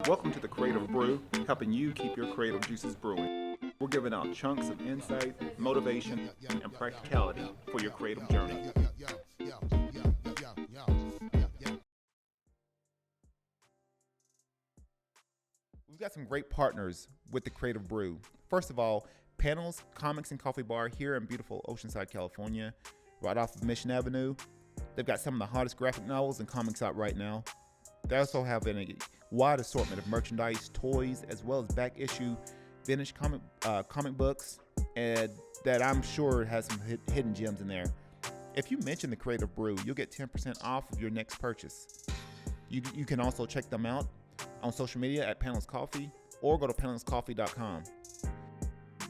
Welcome to the Creative Brew, helping you keep your creative juices brewing. We're giving out chunks of insight, motivation, and practicality for your creative journey. We've got some great partners with the Creative Brew. First of all, Panels Comics and Coffee Bar here in beautiful Oceanside, California, right off of Mission Avenue. They've got some of the hottest graphic novels and comics out right now. They also have a wide assortment of merchandise, toys, as well as back issue vintage comic books, and that I'm sure has some hidden gems in there. If you mention the Creative Brew, you'll get 10% off of your next purchase. You can also check them out on social media at Panels Coffee or go to panelscoffee.com.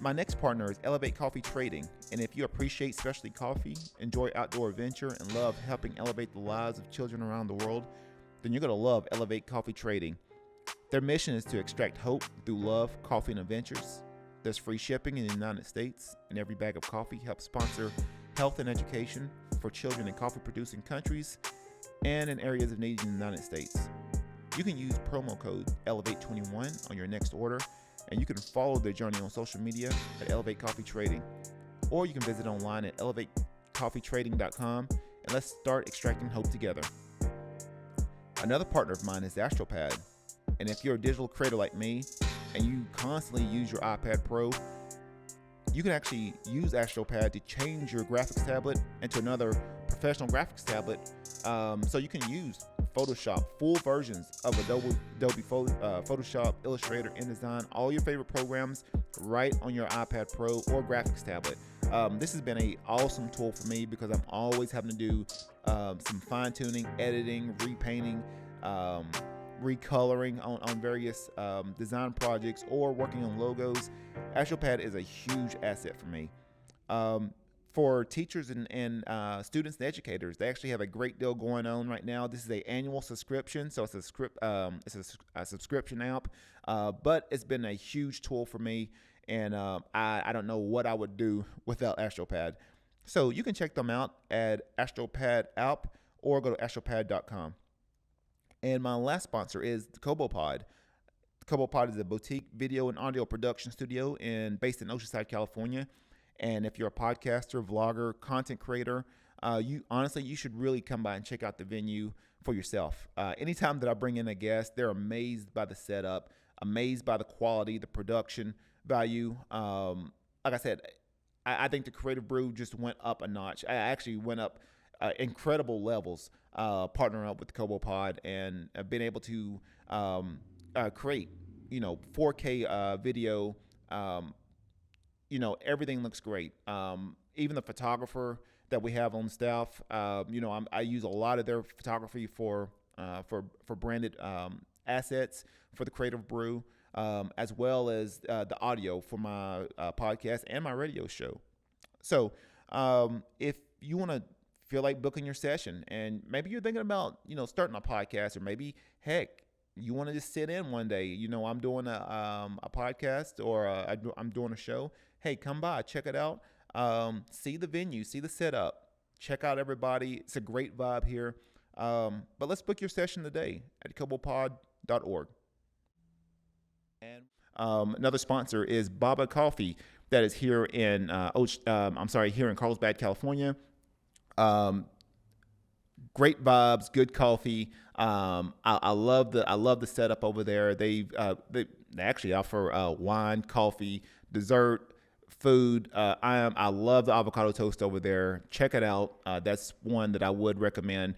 My next partner is Elevate Coffee Trading, and if you appreciate specialty coffee, enjoy outdoor adventure, and love helping elevate the lives of children around the world, then you're going to love Elevate Coffee Trading. Their mission is to extract hope through love, coffee, and adventures. There's free shipping in the United States, and every bag of coffee helps sponsor health and education for children in coffee-producing countries and in areas of need in the United States. You can use promo code ELEVATE21 on your next order, and you can follow their journey on social media at Elevate Coffee Trading, or you can visit online at elevatecoffeetrading.com, and let's start extracting hope together. Another partner of mine is Astropad, and if you're a digital creator like me and you constantly use your iPad Pro, you can actually use Astropad to change your graphics tablet into another professional graphics tablet, so you can use Photoshop, full versions of Adobe Photoshop, Illustrator, InDesign, all your favorite programs right on your iPad Pro or graphics tablet. This has been an awesome tool for me because I'm always having to do some fine-tuning, editing, repainting, recoloring on various design projects or working on logos. Astropad is a huge asset for me. For teachers and students and educators, they actually have a great deal going on right now. This is an annual subscription, so it's a subscription app, but it's been a huge tool for me, and I don't know what I would do without Astropad. So you can check them out at Astropad app or go to astropad.com. And my last sponsor is the KoboPod. KoboPod is a boutique video and audio production studio based in Oceanside, California. And if you're a podcaster, vlogger, content creator, you should really come by and check out the venue for yourself. Anytime that I bring in a guest, they're amazed by the setup, amazed by the quality, the production value. Like I said, I think the Creative Brew just went up a notch. I actually went up incredible levels partnering up with the KoboPod and been able to create, 4K video. Everything looks great. Even the photographer that we have on staff, I use a lot of their photography for branded assets for the Creative Brew, as well as the audio for my podcast and my radio show. So if you want to feel like booking your session, and maybe you're thinking about starting a podcast, or maybe heck, you want to just sit in one day. I'm doing a podcast, or I'm doing a show. Hey, come by, check it out. See the venue, see the setup, check out everybody. It's a great vibe here. But let's book your session today at kobopod.org. And another sponsor is Baba Coffee, that is here in here in Carlsbad, California. Great vibes, good coffee. I love the setup over there. They actually offer wine, coffee, dessert, food. I love the avocado toast over there. Check it out. That's one that I would recommend.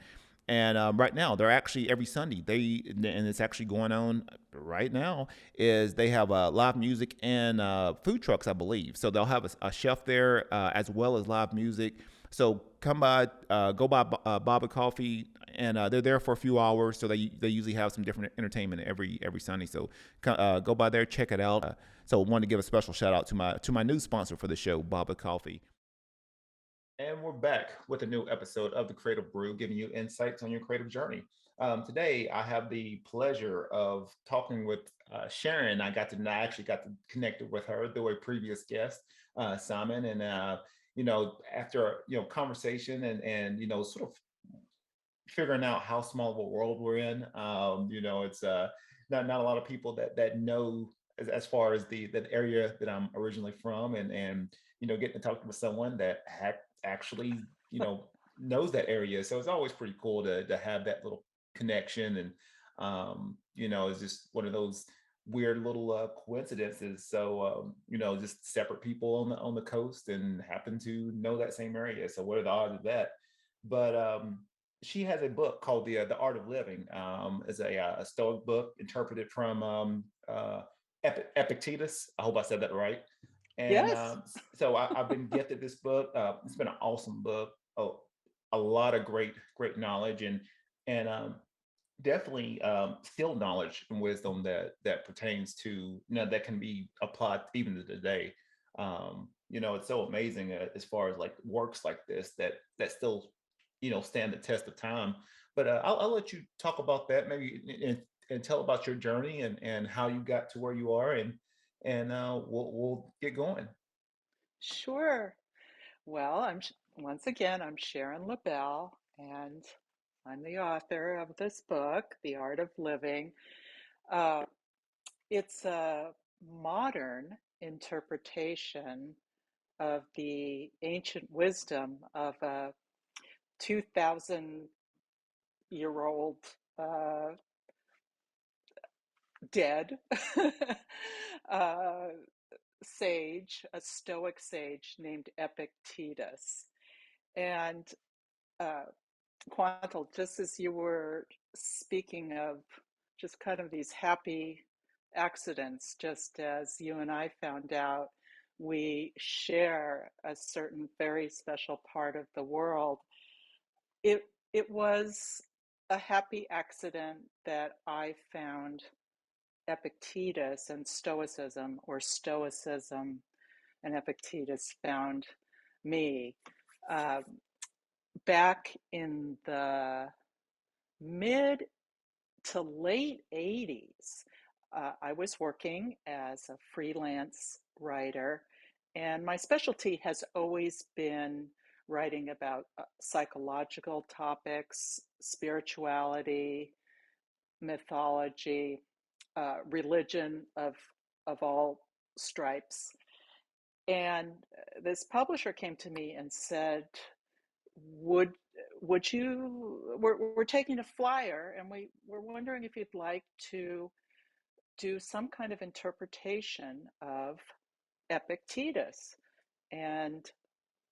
And right now, they're actually every Sunday. And it's actually going on right now. Is they have live music and food trucks, I believe. So they'll have a chef there as well as live music. So come by, go by Baba Coffee, and they're there for a few hours. So they usually have some different entertainment every Sunday. So go by there, check it out. So I wanted to give a special shout out to my new sponsor for the show, Baba Coffee. And we're back with a new episode of the Creative Brew, giving you insights on your creative journey. Today, I have the pleasure of talking with Sharon. I actually got to connect with her through a previous guest, Simon, and after conversation and sort of figuring out how small of a world we're in, it's not a lot of people that know as far as the that area that I'm originally from, and getting to talk to someone that actually knows that area. So it's always pretty cool to have that little connection, and it's just one of those weird little coincidences. So just separate people on the coast and happen to know that same area. So what are the odds of that? But she has a book called the Art of Living. Is a Stoic book interpreted from Epictetus. I hope I said that right. And Yes. so I've been gifted this book. It's been an awesome book. Oh, a lot of great knowledge, and definitely still knowledge and wisdom that pertains to that can be applied even to today. It's so amazing as far as like works like this that still stand the test of time. But I'll let you talk about that maybe, and tell about your journey and how you got to where you are, and we'll get going. Sure. Well, once again, I'm Sharon Lebell, and I'm the author of this book, The Art of Living. Uh, it's a modern interpretation of the ancient wisdom of a 2,000-year-old dead uh, sage, a Stoic sage named Epictetus. And uh, Quantal, just as you were speaking of just kind of these happy accidents, just as you and I found out, we share a certain very special part of the world. It was a happy accident that I found Epictetus and Stoicism, or Stoicism and Epictetus found me. Uh, Back in the mid to late 80s, I was working as a freelance writer, and my specialty has always been writing about psychological topics, spirituality, mythology, religion of all stripes. And this publisher came to me and said, would would you we're taking a flyer, and we're wondering if you'd like to do some kind of interpretation of Epictetus. And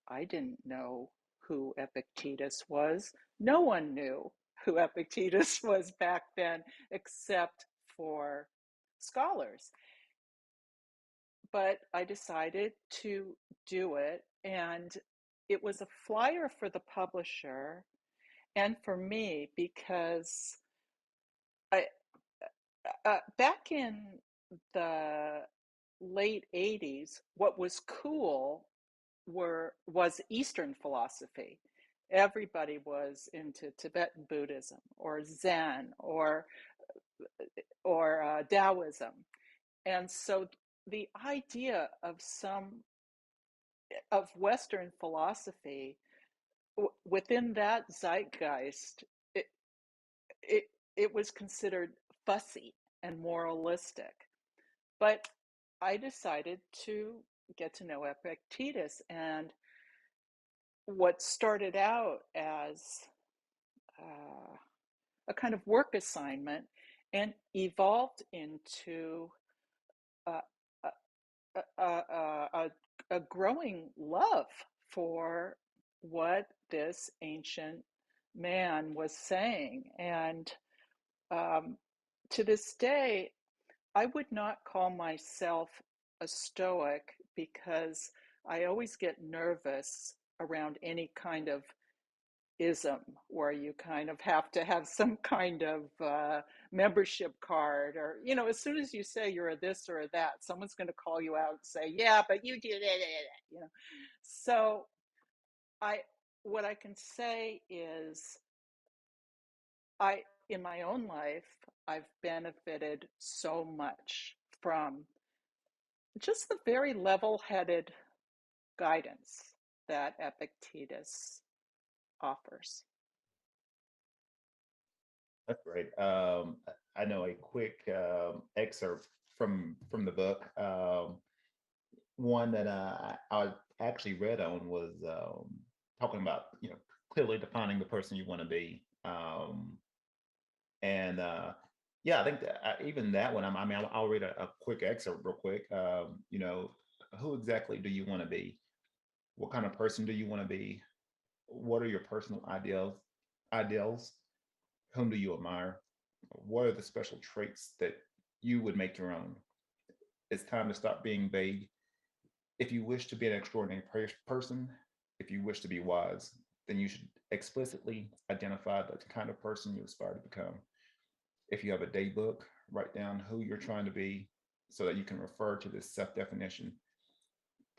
I didn't know who Epictetus was. No one knew who Epictetus was back then, except for scholars. But I decided to do it, and it was a flyer for the publisher and for me, because I back in the late 80s, what was cool was Eastern philosophy. Everybody was into Tibetan Buddhism or Zen or Taoism, and so the idea of Western philosophy within that zeitgeist, it, it it was considered fussy and moralistic. But I decided to get to know Epictetus, and what started out as uh, a kind of work assignment and evolved into uh, a, a growing love for what this ancient man was saying. And um, to this day, I would not call myself a Stoic, because I always get nervous around any kind of ism where you kind of have to have some kind of membership card, or as soon as you say you're a this or a that, someone's going to call you out and say, yeah, but you did it. So I what I can say is, I in my own life, I've benefited so much from just the very level-headed guidance that Epictetus offers. Right. I know a quick excerpt from the book. One that I actually read on was talking about clearly defining the person you want to be. And yeah, I think that even that one. I mean, I'll read a quick excerpt real quick. Who exactly do you want to be? What kind of person do you want to be? What are your personal ideals? Ideals. Whom do you admire? What are the special traits that you would make your own? It's time to stop being vague. If you wish to be an extraordinary person, if you wish to be wise, then you should explicitly identify the kind of person you aspire to become. If you have a day book, write down who you're trying to be so that you can refer to this self definition.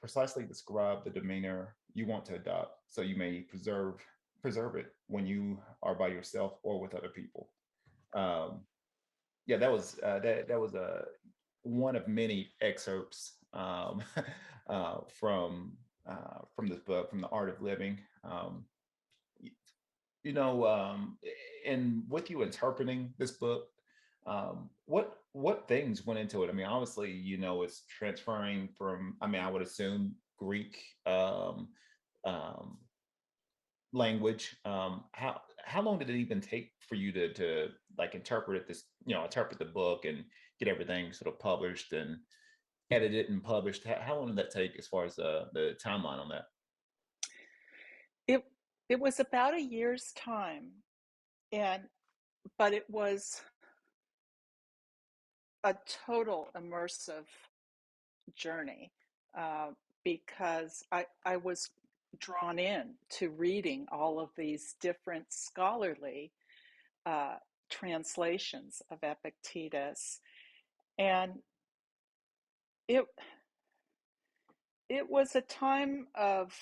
Precisely describe the demeanor you want to adopt so you may preserve it when you are by yourself or with other people. Um, yeah, that was a one of many excerpts from this book, from the Art of Living. You know, and with you interpreting this book, what things went into it? I mean, obviously, it's transferring from. I mean, I would assume Greek um, language. How long did it even take for you to like interpret this? Interpret the book and get everything sort of published and edited and published. How long did that take as far as the timeline on that? It it was about a year's time, and but it was a total immersive journey, uh, because I was drawn in to reading all of these different scholarly uh, translations of Epictetus, and it it was a time of,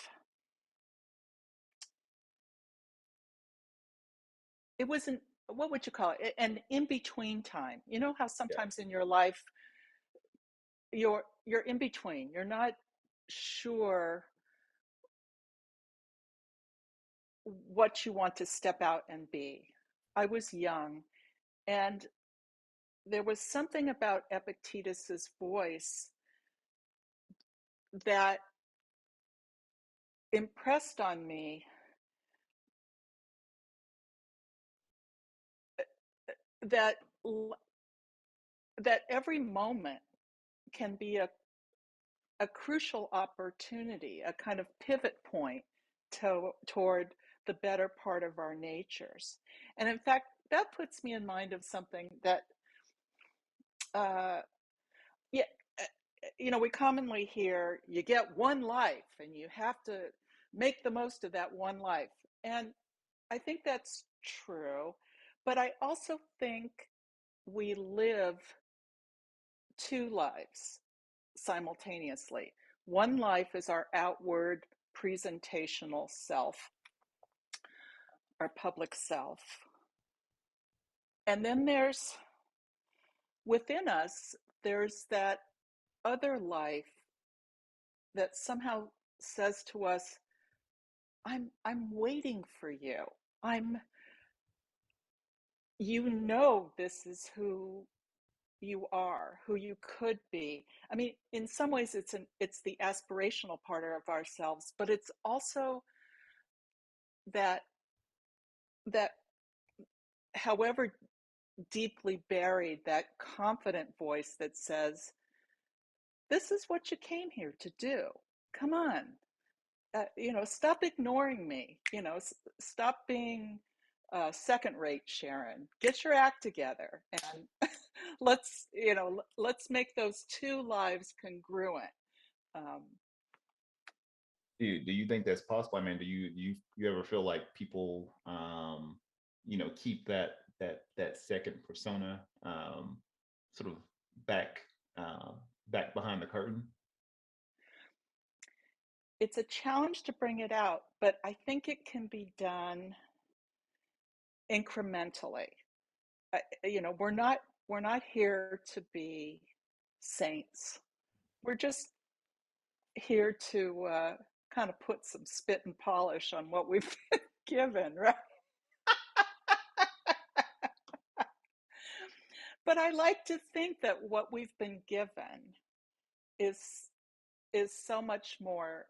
it was an, what would you call it, an in between time. You know how Yeah. sometimes in your life you're in between, you're not sure what you want to step out and be. I was young, and there was something about Epictetus's voice that impressed on me that that every moment can be a crucial opportunity, a kind of pivot point toward the better part of our natures. And in fact, that puts me in mind of something that, uh, yeah, we commonly hear you get one life and you have to make the most of that one life. And I think that's true. But I also think we live two lives simultaneously. One life is our outward presentational self, our public self. And then within us, there's that other life that somehow says to us, I'm waiting for you. I'm this is who you are, who you could be. I mean, in some ways it's the aspirational part of ourselves, but it's also that that however deeply buried, that confident voice that says, this is what you came here to do. Come on. Stop ignoring me. Stop being second rate, Sharon. Get your act together, and let's make those two lives congruent. Um, Do you think that's possible? I mean, do you ever feel like people keep that second persona sort of back um back behind the curtain? it's a challenge to bring it out, but I think it can be done incrementally. We're not here to be saints. We're just here to kind of put some spit and polish on what we've been given, right? but I like to think that what we've been given is is so much more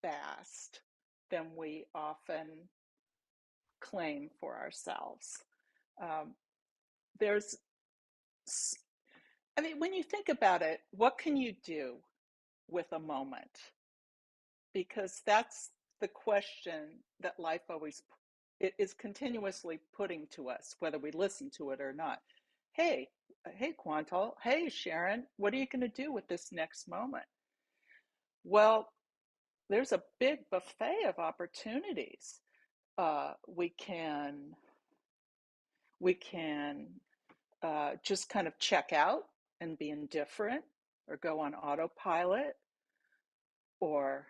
vast than we often claim for ourselves. Um, there's, I mean, when you think about it, what can you do with a moment? Because that's the question that life always it is continuously putting to us, whether we listen to it or not. Hey, hey, Quantal. Hey, Sharon. What are you going to do with this next moment? Well, there's a big buffet of opportunities. We can just kind of check out and be indifferent, or go on autopilot, or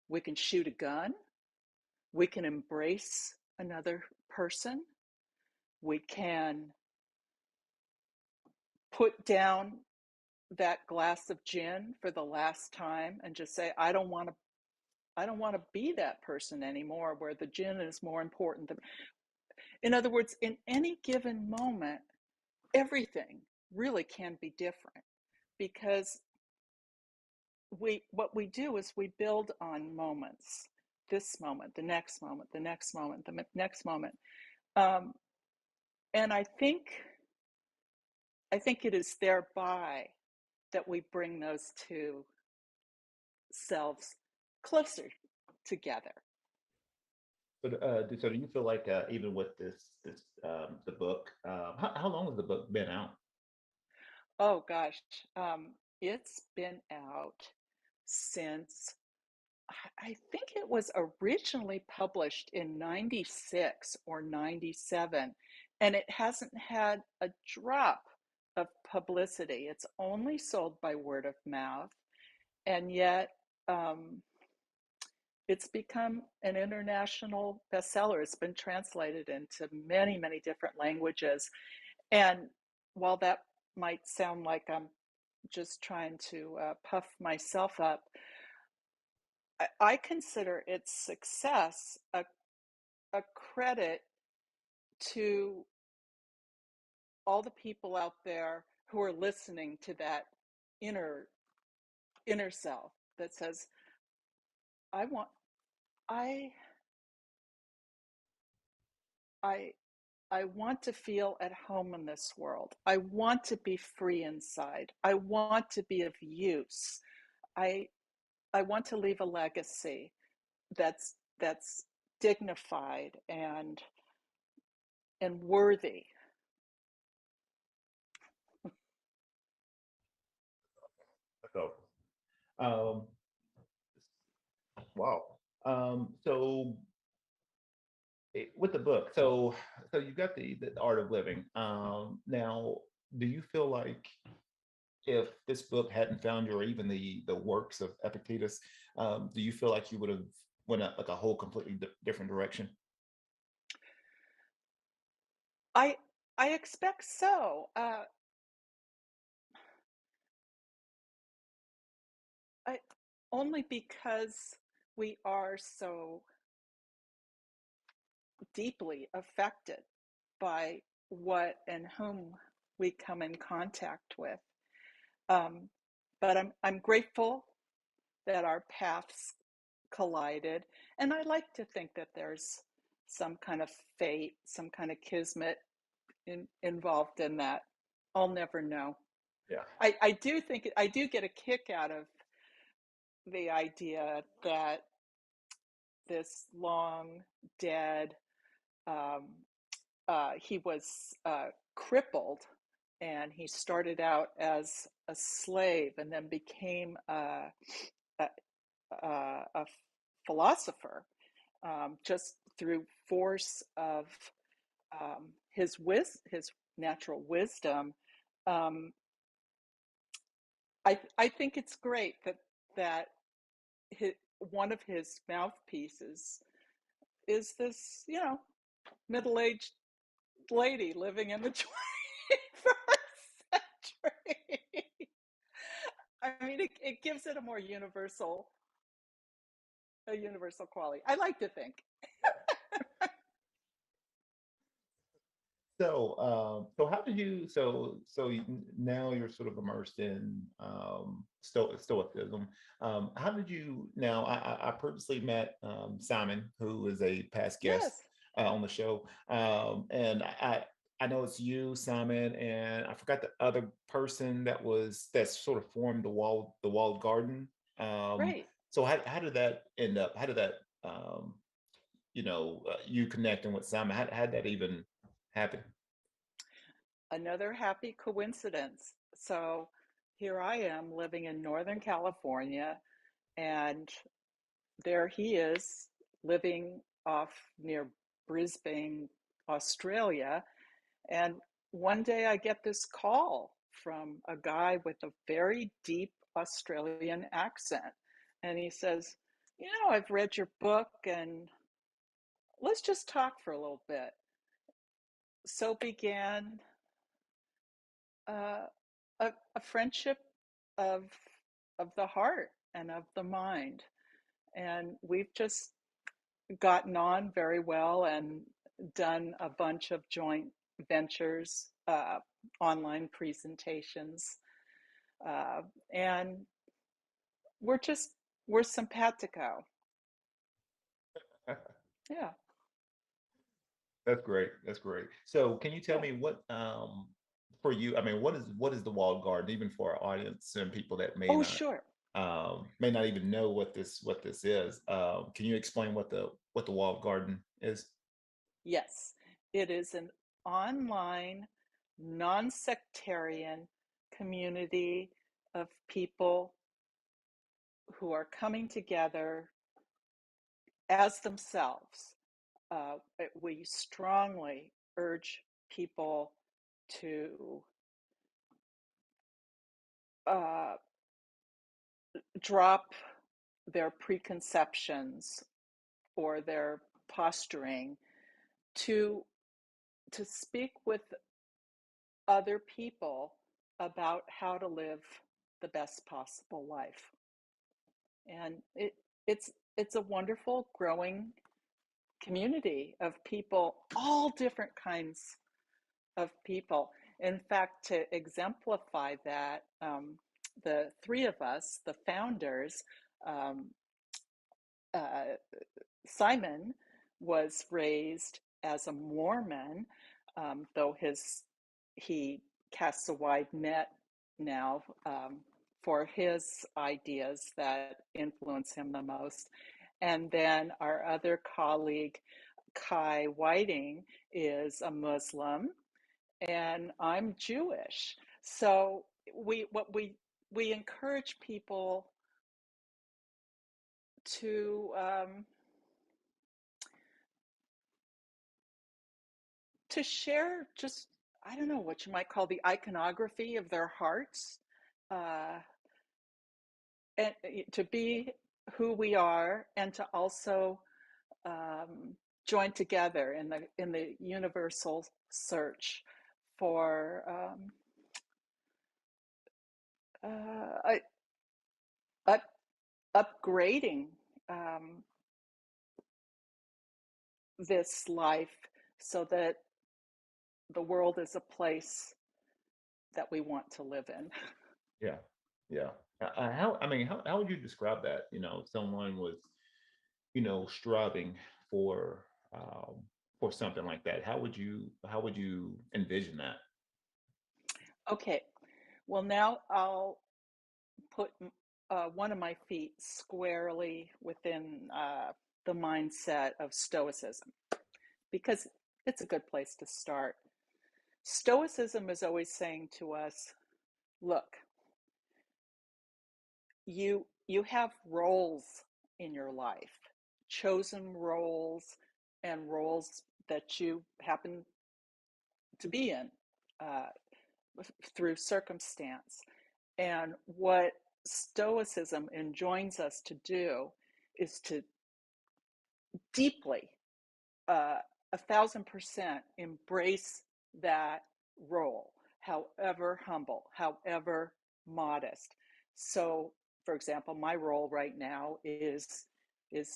we can shoot a gun. We can embrace another person. We can put down that glass of gin for the last time and just say, I don't want to be that person anymore, where the gin is more important than. In other words, in any given moment, everything really can be different, because what we do is we build on moments. This moment, the next moment, the next moment, the next moment. Um, and I think it is thereby that we bring those two selves closer together. But so do you feel like even with this the book, how long has the book been out? Oh gosh, it's been out since, I think it was originally published in 96 or 97, and it hasn't had a drop of publicity. It's only sold by word of mouth, and yet um, it's become an international bestseller. It's been translated into many, many different languages. And while that might sound like I'm just trying to puff myself up, I consider its success a credit to all the people out there who are listening to that inner inner self that says, I want I I I want to feel at home in this world. I want to be free inside. I want to be of use. I I want to leave a legacy that's dignified and worthy. So, um, wow. So with the book, so you got the art of living. Now, do you feel like if this book hadn't found you, or even the works of Epictetus, do you feel like you would have went like a whole completely different direction? I I expect so. I, only because we are so deeply affected by what and whom we come in contact with. Um, but I'm grateful that our paths collided, and I like to think that there's some kind of fate, some kind of kismet involved in that. I'll never know. Yeah. I do think I do get a kick out of the idea that this long dead, um, he was crippled, and he started out as a slave and then became a, a philosopher, just through force of his natural wisdom. Um, I think it's great that his, one of his mouthpieces is this, middle-aged lady living in the 21st century. I mean, it gives it a more universal quality. I like to think. So how did you? Now you're sort of immersed in stoicism. How did you? Now, I previously met Simon, who is a past guest Yes, on the show, and I know it's you, Simon, and I forgot the other person that sort of formed the walled garden. right. So how did that end up? How did that you connecting with Simon? How did that even happen? Another happy coincidence. So here I am living in Northern California, and there he is living off near Brisbane, Australia. And one day I get this call from a guy with a very deep Australian accent. And he says, I've read your book and let's just talk for a little bit. So began uh, a friendship of, of the heart and of the mind. And we've just gotten on very well and done a bunch of joint ventures, online presentations, uh, and we're just we're simpatico. Yeah, That's great. That's great. So, can you tell yeah. me what, for you? I mean, what is the walled garden, even for our audience and people that Oh, sure. may not even know what this is? Can you explain what the walled garden is? Yes, it is an online, non-sectarian community of people who are coming together as themselves. We strongly urge people to uh, drop their preconceptions or their posturing to to speak with other people about how to live the best possible life. And it's a wonderful growing community of people, all different kinds of people. In fact, to exemplify that, the three of us, the founders, um, uh, Simon was raised as a Mormon, though he casts a wide net now, for his ideas that influence him the most. And then our other colleague, Kai Whiting, is a Muslim, and I'm Jewish. So we encourage people to share, just, I don't know, what you might call the iconography of their hearts, uh, and to be who we are, and to also um, join together in the universal search for uh, up, upgrading um, this life so that the world is a place that we want to live in. Yeah, yeah. How I mean, how would you describe that? If someone was, striving for um, for something like that. How would you envision that? Okay, well, now I'll put one of my feet squarely within the mindset of Stoicism, because it's a good place to start. Stoicism is always saying to us, look, you have roles in your life, chosen roles, and roles that you happen to be in uh, through circumstance. And what Stoicism enjoins us to do is to deeply, 1,000% embrace that role, however humble, however modest. So, for example, my role right now is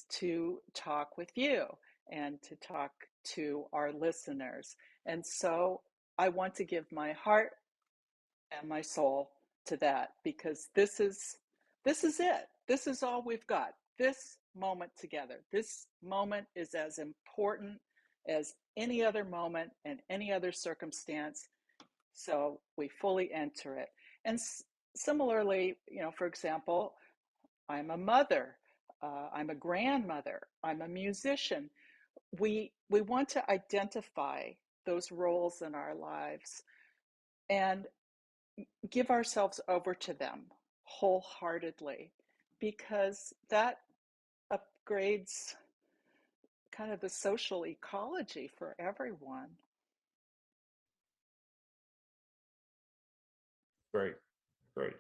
to talk with you and to talk to our listeners. And so I want to give my heart and my soul to that, because this is it. This is all we've got. This moment together. This moment is as important as any other moment and any other circumstance. So we fully enter it. And similarly, for example, I'm a mother, I'm a grandmother, I'm a musician. We want to identify those roles in our lives and give ourselves over to them wholeheartedly, because that upgrades kind of the social ecology for everyone. Great, great.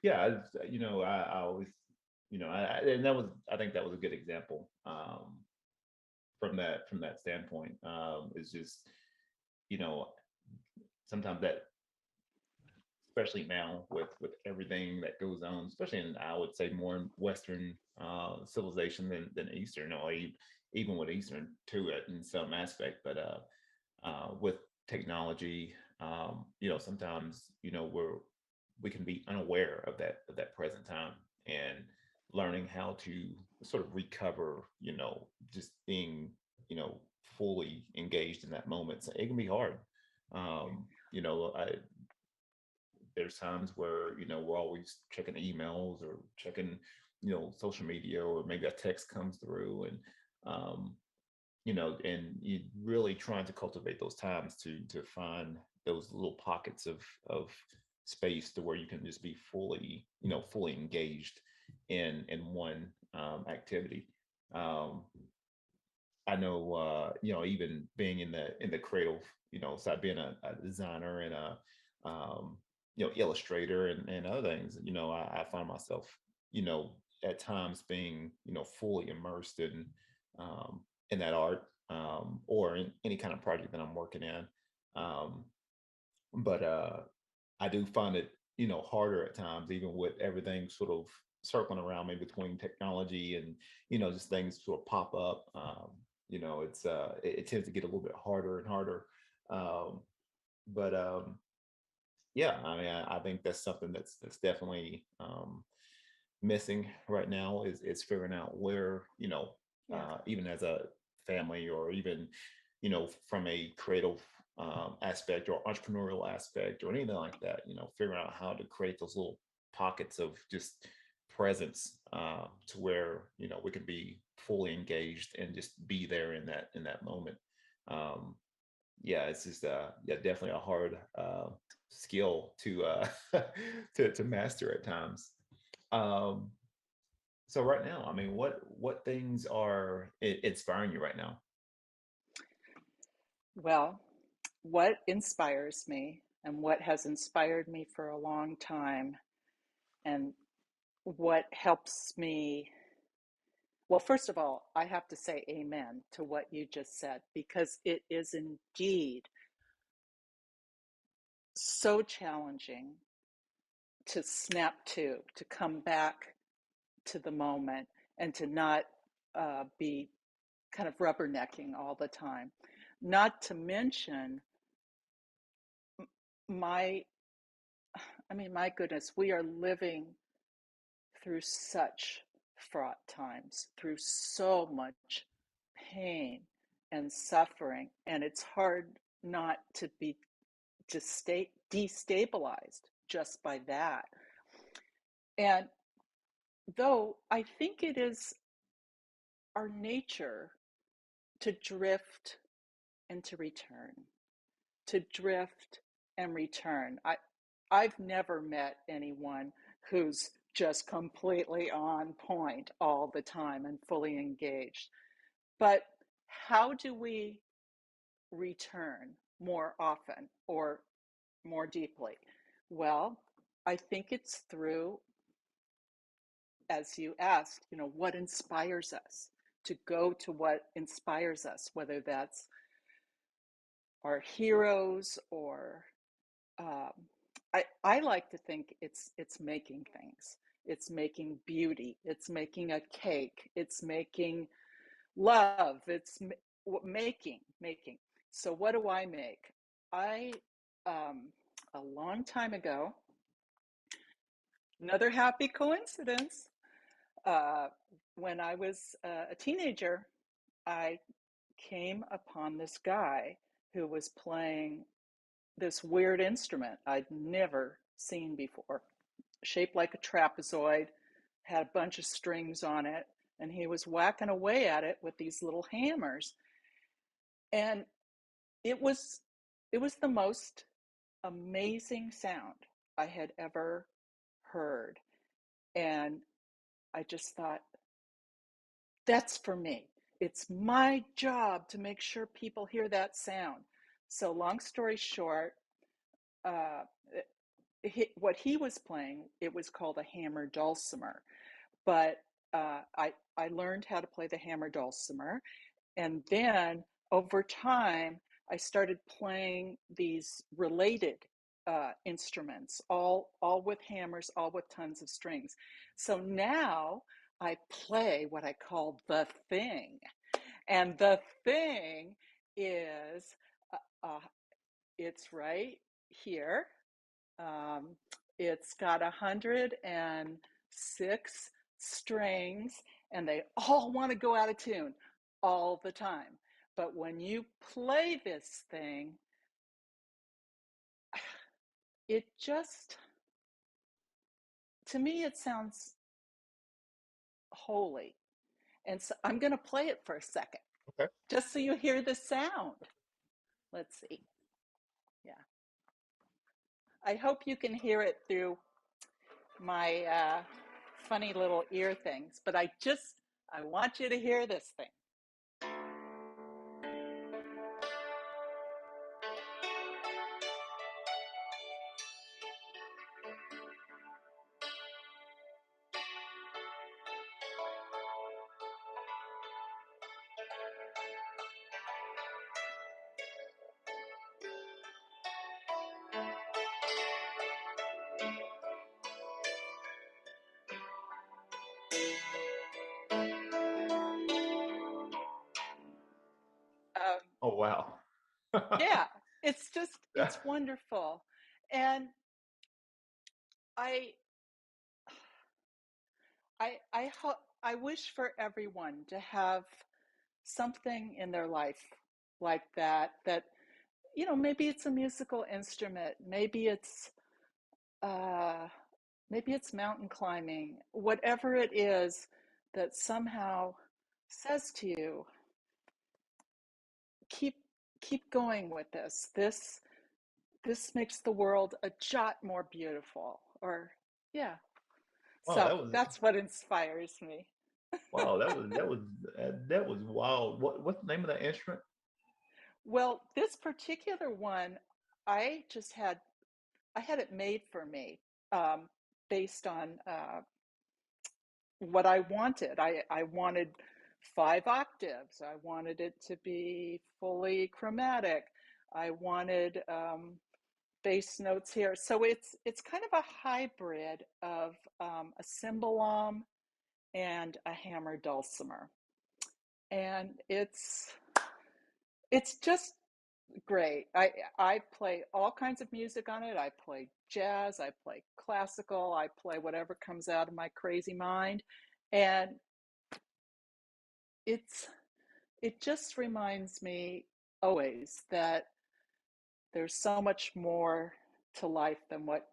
Yeah, I always, and that was, I think that was a good example from that standpoint. It's just, you know, sometimes that, especially now with everything that goes on, especially in, I would say, more in Western civilization than Eastern, or even with Eastern to it in some aspect. But with technology, sometimes we can be unaware of that present time, and learning how to sort of recover, just being, fully engaged in that moment. So it can be hard. There's times where we're always checking emails or checking social media, or maybe a text comes through, and um, and you really trying to cultivate those times to find those little pockets of space to where you can just be fully engaged in one activity. um, I know, even being in the creative, side, being a designer and a, illustrator and other things, I find myself, at times being, fully immersed in that art, or in any kind of project that I'm working in. Um, but I do find it, harder at times, even with everything sort of circling around me between technology and, just things sort of pop up. It tends to get a little bit harder and harder. Um, but Yeah, I mean, I think that's something that's definitely missing right now, is figuring out where, Yeah. even as a family, or even, from a creative aspect or entrepreneurial aspect or anything like that, figuring out how to create those little pockets of just presence, to where, we can be fully engaged and just be there in that moment. Um, yeah, it's just yeah, definitely a hard skill to to master at times. Um, so right now, I mean, what things are inspiring you right now? Well, what inspires me and what has inspired me for a long time, and what helps me, well, first of all, I have to say amen to what you just said, because it is indeed so challenging to snap to come back to the moment, and to not be kind of rubbernecking all the time. Not to mention my, I mean, my goodness, we are living through such fraught times, through so much pain and suffering, and it's hard not to be just destabilized just by that. And though I think it is our nature to drift and to return, to drift and return. I've never met anyone who's just completely on point all the time and fully engaged. But how do we return more often or more deeply? Well, I think it's through, as you asked, what inspires us, to go to what inspires us, whether that's our heroes or um, I like to think it's making things. It's making beauty. It's making a cake. It's making love. It's making. So what do I make? I, a long time ago, another happy coincidence, uh, when I was a teenager, I came upon this guy who was playing this weird instrument I'd never seen before, shaped like a trapezoid, had a bunch of strings on it, and he was whacking away at it with these little hammers. And it was it was the most amazing sound I had ever heard. And I just thought, that's for me. It's my job to make sure people hear that sound. So, long story short, uh, what he was playing, it was called a hammer dulcimer. But I learned how to play the hammer dulcimer, and then over time, I started playing these related instruments, all with hammers, all with tons of strings. So now I play what I call the thing, and the thing is, uh, uh, it's right here. Um, it's got 106 strings, and they all want to go out of tune all the time. But when you play this thing, it just, to me, it sounds holy. And so I'm going to play it for a second, Okay. just so you hear the sound. Let's see. Yeah. I hope you can hear it through my funny little ear things, but I want you to hear this thing. Um, Oh, wow. yeah, it's wonderful. And I, I wish for everyone to have something in their life like that, maybe it's a musical instrument, uh, maybe it's mountain climbing, whatever it is that somehow says to you, keep keep going with this makes the world a jot more beautiful. Or yeah, Wow, so that's what inspires me. that was wild. What's the name of that instrument? Well, this particular one, I just had I had it made for me, um, based on what I wanted. I wanted 5 octaves. I wanted it to be fully chromatic. I wanted bass notes here. So it's kind of a hybrid of a cymbalom and a hammer dulcimer, and it's just great. I play all kinds of music on it. I play jazz, I play classical, I play whatever comes out of my crazy mind, and it's it just reminds me always that there's so much more to life than what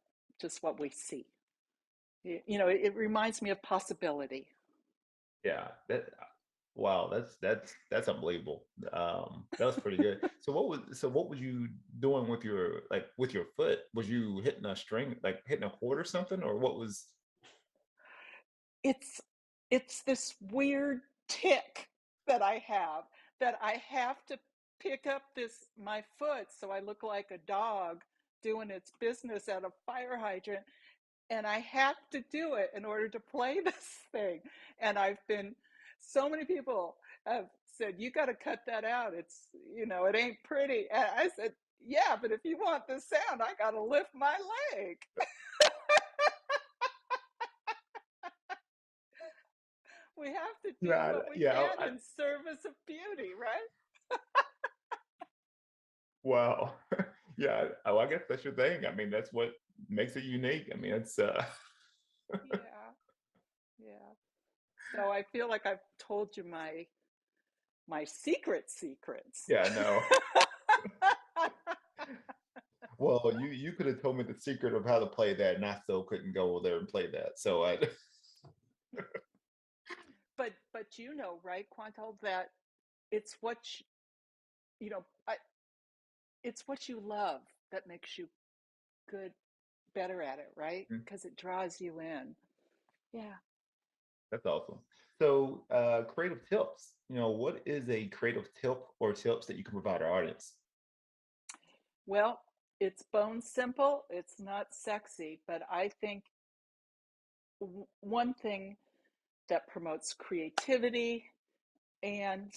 we see. It reminds me of possibility. Yeah, wow, that's unbelievable. That was pretty good. So what was you doing with your foot? Was you hitting a string, like hitting a chord or something, or what was? It's it's this weird tick that I have to pick up this my foot so I look like a dog doing its business at a fire hydrant, and I have to do it in order to play this thing. And so many people have said, you got to cut that out. It ain't pretty. And I said, yeah, but if you want the sound, I got to lift my leg. We have to do Yeah, what we yeah. can in service of beauty, right? Wow. Yeah, I guess that's your thing. I mean, that's what makes it unique. I mean, it's Yeah, yeah. So I feel like I've told you my secrets. yeah, I know. Well, you could have told me the secret of how to play that, and I still couldn't go over there and play that. So I But you know, right, Quantel, that it's what you know, it's what you love that makes you good, better at it, right? Because it draws you in. Yeah. that's awesome. So, creative tips. What is a creative tip or tips that you can provide our audience? Well, it's bone simple. It's not sexy, but I think one thing that promotes creativity and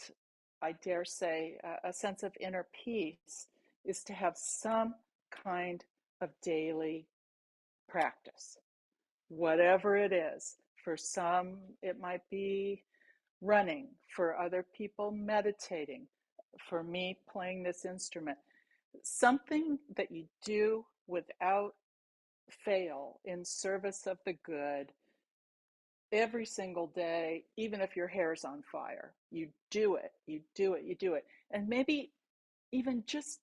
I dare say a sense of inner peace is to have some kind of daily practice, whatever it is. For some, it might be running, for other people, meditating, for me, playing this instrument. Something that you do without fail in service of the good every single day, even if your hair's on fire. You do it, you do it, you do it. And maybe even just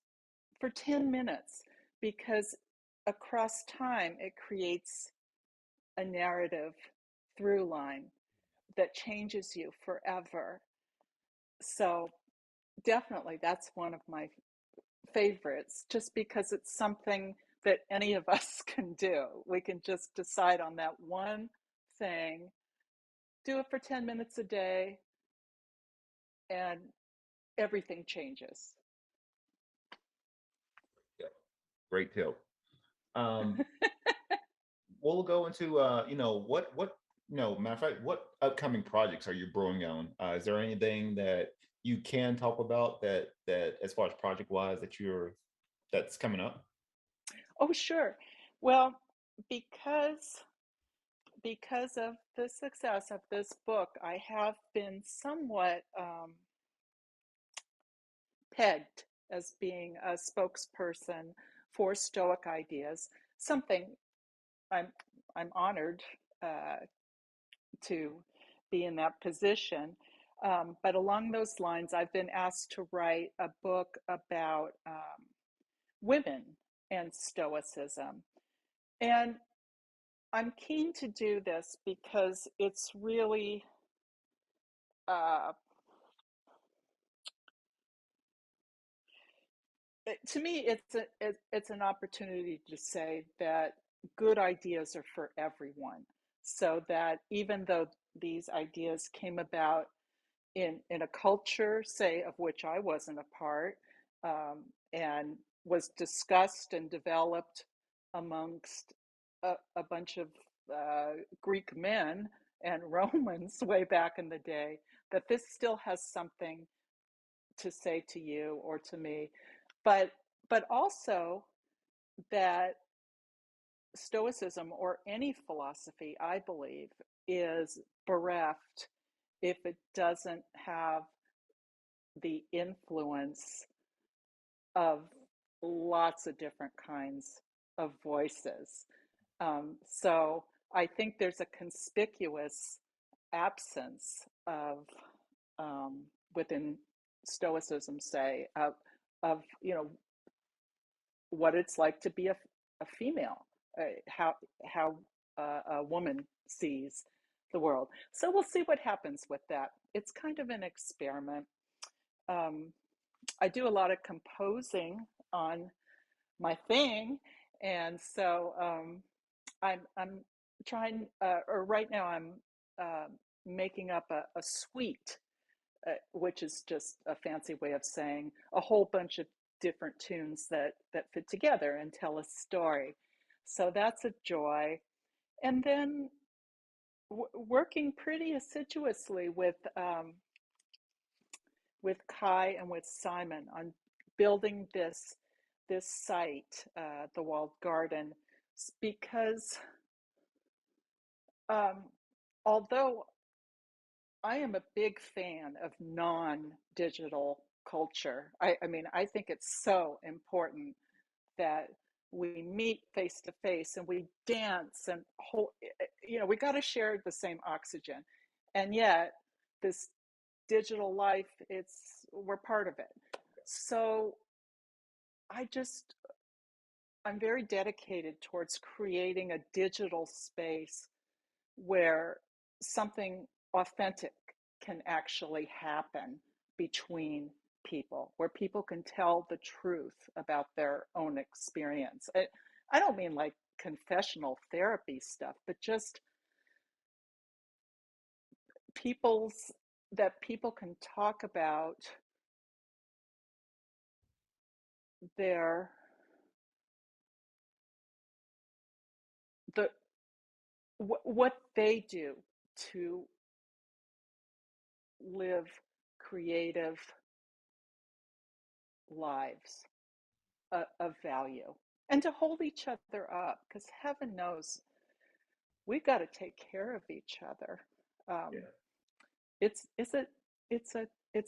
for 10 minutes, because across time it creates a narrative through line that changes you forever. So definitely that's one of my favorites, just because it's something that any of us can do. We can just decide on that one thing, do it for 10 minutes a day, and everything changes. Yeah, great tip. Um, we'll go into matter of fact, what upcoming projects are you brewing on? Is there anything that you can talk about that as far as project wise that's coming up? Oh, sure. Well, because because of the success of this book, I have been somewhat pegged as being a spokesperson for Stoic ideas. Something I'm I'm honored uh, to be in that position. But along those lines, I've been asked to write a book about women and Stoicism. And I'm keen to do this because it's really, uh, to me, it's an opportunity to say that good ideas are for everyone. So that even though these ideas came about in a culture, say, of which I wasn't a part, and was discussed and developed amongst a bunch of Greek men and Romans way back in the day, that this still has something to say to you or to me, but also that Stoicism or any philosophy, I believe, is bereft if it doesn't have the influence of lots of different kinds of voices. So I think there's a conspicuous absence of within Stoicism, say, of what it's like to be a female, how a woman sees the world. So we'll see what happens with that. It's kind of an experiment. Um, I do a lot of composing on my thing, and so I'm trying, or right now I'm uh, making up a suite, which is just a fancy way of saying a whole bunch of different tunes that fit together and tell a story. So that's a joy, and then working pretty assiduously with Kai and with Simon on building this site, the walled garden, because um, although I am a big fan of non-digital culture. I mean, I think it's so important that we meet face to face and we dance and we got to share the same oxygen. And yet this digital life, we're part of it. So I just I'm very dedicated towards creating a digital space where something authentic can actually happen between people, where people can tell the truth about their own experience. I don't mean like confessional therapy stuff, but just people's that people can talk about their the what they do to live creative lives of value and to hold each other up, because heaven knows we've got to take care of each other. Yeah, um, it's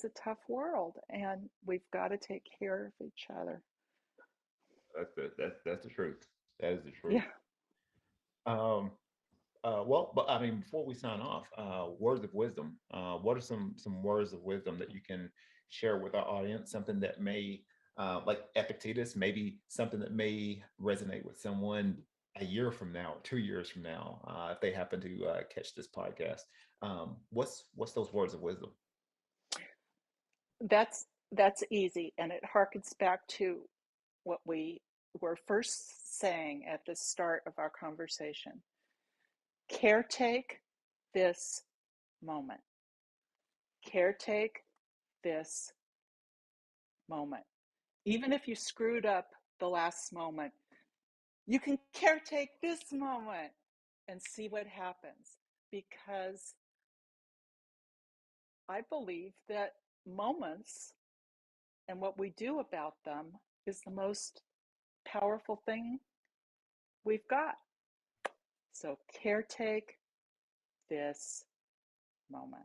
a tough world, and we've got to take care of each other. that's the truth. That is the truth. Yeah. Um, well, but I mean, before we sign off, words of wisdom. What are some words of wisdom that you can share with our audience? Something that may, like Epictetus, maybe something that may resonate with someone a year from now or 2 years from now, if they happen to catch this podcast. What's those words of wisdom? That's easy, and it harkens back to what we were first saying at the start of our conversation. Caretake this moment. Caretake this moment. Even if you screwed up the last moment, you can caretake this moment and see what happens. Because I believe that moments and what we do about them is the most powerful thing we've got. So caretake this moment.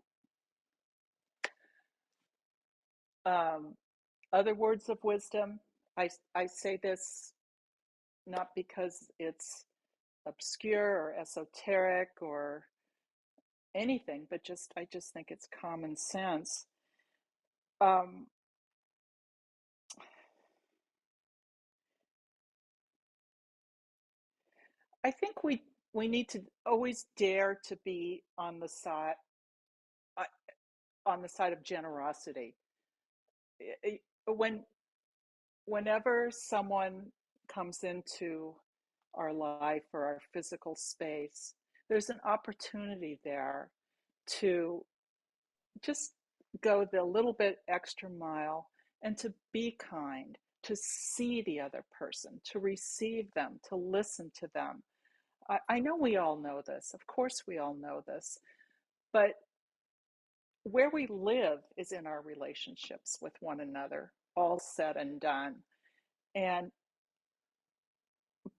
Um, Other words of wisdom, I say this not because it's obscure or esoteric or anything, but I just think it's common sense. Um, I think we need to always dare to be uh, on the side of generosity. When whenever someone comes into our life or our physical space, there's an opportunity there to just go the little bit extra mile and to be kind, to see the other person, to receive them, to listen to them. I know we all know this. Of course, we all know this. But where we live is in our relationships with one another, all said and done. And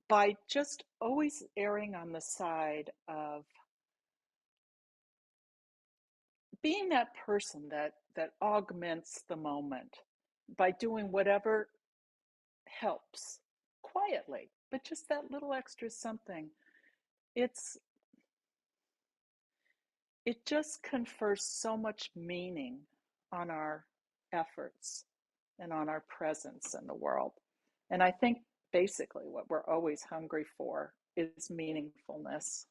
by just always erring on the side of being that person that augments the moment by doing whatever helps quietly, but just that little extra something, it's it just confers so much meaning on our efforts and on our presence in the world. And I think basically what we're always hungry for is meaningfulness.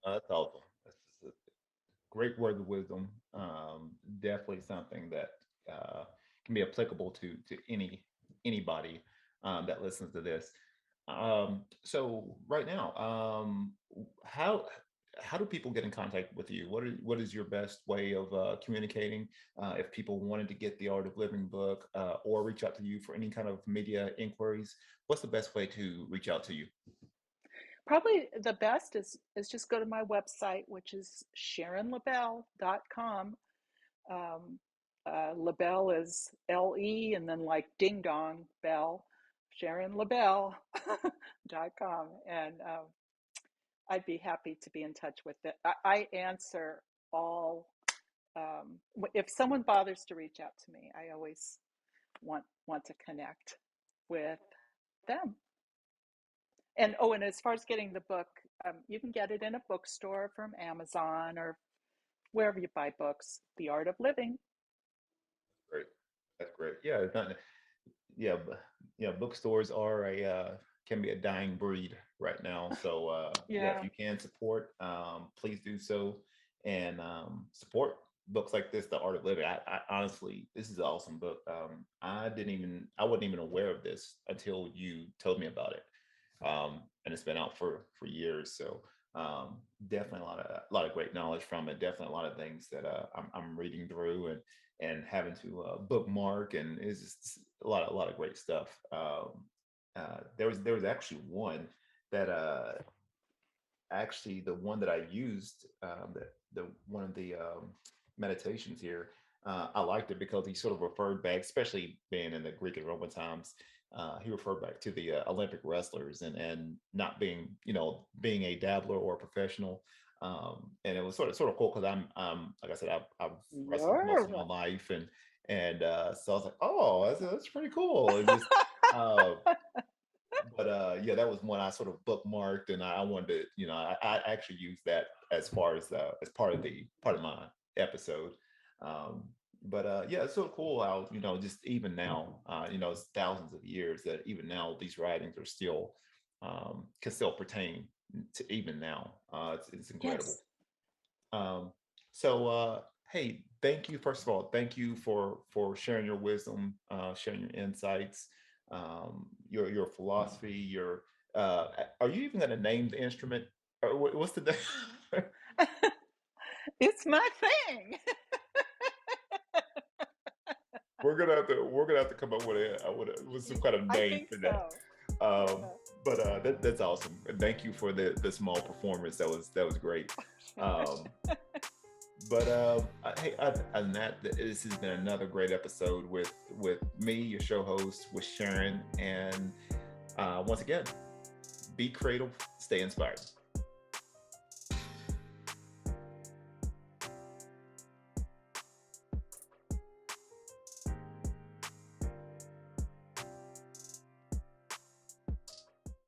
That's awesome. That's just a great word of wisdom. Definitely something that uh, can be applicable to anybody that listens to this. So right now, how do people get in contact with you? What is your best way of communicating? If people wanted to get the Art of Living book or reach out to you for any kind of media inquiries, what's the best way to reach out to you? Probably the best is just go to my website, which is SharonLebell.com. Lebell is LE and then like ding dong bell, SharonLebell.com. And I'd be happy to be in touch with it. I answer all if someone bothers to reach out to me, I always want to connect with them. And and as far as getting the book, you can get it in a bookstore from Amazon or wherever you buy books. The Art of Living. Great. That's great. Yeah, it's not, yeah, bookstores are a can be a dying breed right now. So yeah, if Yeah. you can support, please do so, and support books like this, The Art of Living. I honestly, this is an awesome book. I wasn't even aware of this until you told me about it, and it's been out for years. So definitely a lot of great knowledge from it. Definitely a lot of things that I'm reading through and having to bookmark, and it's just a lot of great stuff. There was actually one that actually the one that I used, the one of the meditations here. I liked it because he sort of referred back, especially being in the Greek and Roman times. He referred back to the Olympic wrestlers and not being, being a dabbler or a professional. And it was sort of cool because I'm like I said, I've wrestled most of my You're life, and so I was like, oh, that's pretty cool. And just uh, but yeah, that was one I sort of bookmarked, and I wanted to, I actually used that as far as part of my episode. Um, but yeah, it's so cool how just even now, it's thousands of years that even now these writings are still can still pertain to even now. It's incredible. Yes. Um, so hey, thank you. First of all, thank you for sharing your wisdom, sharing your insights, your philosophy. Your are you even going to name the instrument? Or what's the name? It's my thing. We're gonna have to come up with with some kind of I name think for that. so. Um, Yeah. but that's awesome. And thank you for the small performance. That was great. Um, But hey, other than that, this has been another great episode with me, your show host, with Sharon. And once again, be creative, stay inspired.